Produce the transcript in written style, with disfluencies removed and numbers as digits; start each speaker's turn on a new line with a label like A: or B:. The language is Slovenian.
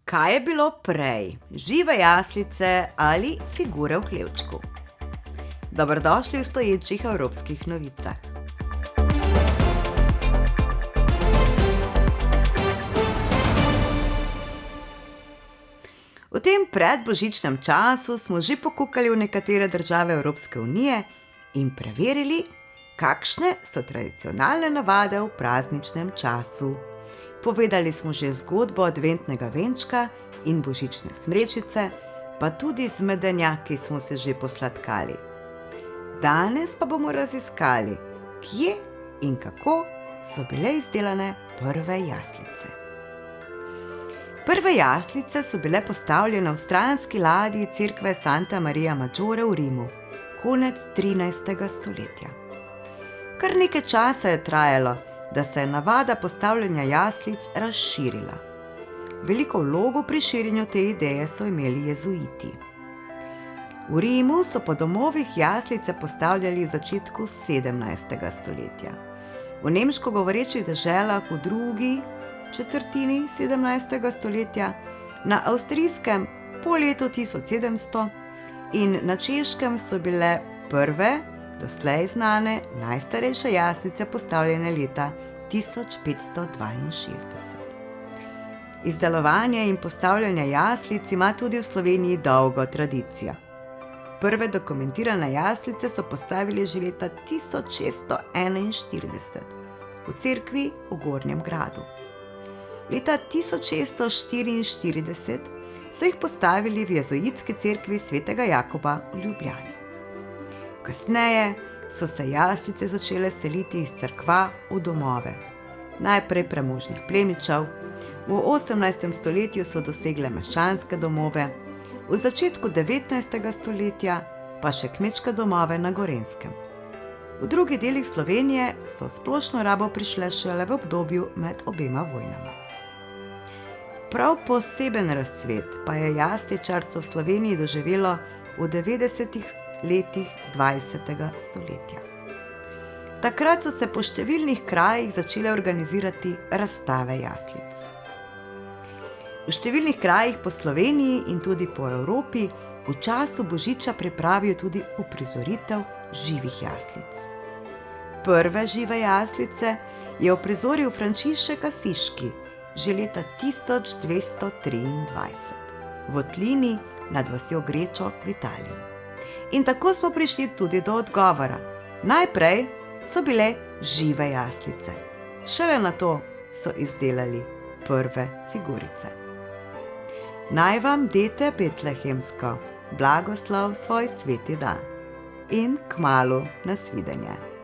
A: Kaj je bilo prej, žive jaslice ali figure v hlevčku? Dobrodošli v stoječih evropskih novicah. V tem predbožičnem času smo že pokukali v nekatere države Evropske unije in preverili, kakšne so tradicionalne navade v prazničnem času. Povedali smo že zgodbo adventnega venčka in božične smrečice, pa tudi z medenjaki smo se že posladkali. Danes pa bomo raziskali, kje in kako so bile izdelane prve jaslice. Prve jaslice so bile postavljene v stranski ladji cerkve Santa Maria Maggiore v Rimu, konec 13. stoletja. Kar nekaj časa je trajalo, da se je navada postavljanja jaslic razširila. Veliko vlogo pri širjenju te ideje so imeli jezuiti. V Rimu so po domovih jaslice postavljali v začetku 17. stoletja. V nemško govorečih deželah v drugi četrtini 17. stoletja, na avstrijskem po letu 1700 in na češkem so bile prve, doslej znane, najstarejše jaslice postavljene leta 1562. Izdelovanje in postavljanje jaslic ima tudi v Sloveniji dolgo tradicijo. Prve dokumentirane jaslice so postavili že leta 1641 v cerkvi v Gornjem Gradu. Leta 1644 so jih postavili v jezuitski cerkvi svetega Jakoba v Ljubljani. Kasneje so se jaslice začele seliti iz cerkva v domove, najprej premožnih plemičev, v 18. stoletju so dosegle meščanske domove, v začetku 19. stoletja pa še kmečke domove na Gorenjskem. V drugih delih Slovenije so splošno rabo prišle šele v obdobju med obema vojnama. Prav poseben razcvet pa je jasličarstvo v Sloveniji doživelo v 90. letih 20. stoletja. Takrat so se po številnih krajih začele organizirati razstave jaslic. V številnih krajih po Sloveniji in tudi po Evropi v času božiča pripravijo tudi uprizoritev živih jaslic. Prve žive jaslice je uprizoril Frančišek Asiški že leta 1223 v Otlini nad vasjo Grečo v Italiji. In tako smo prišli tudi do odgovora. Najprej so bile žive jaslice, šele nato so izdelali prve figurice. Naj vam dete betlehemsko blagoslov svoj sveti dan in kmalu nasvidenje.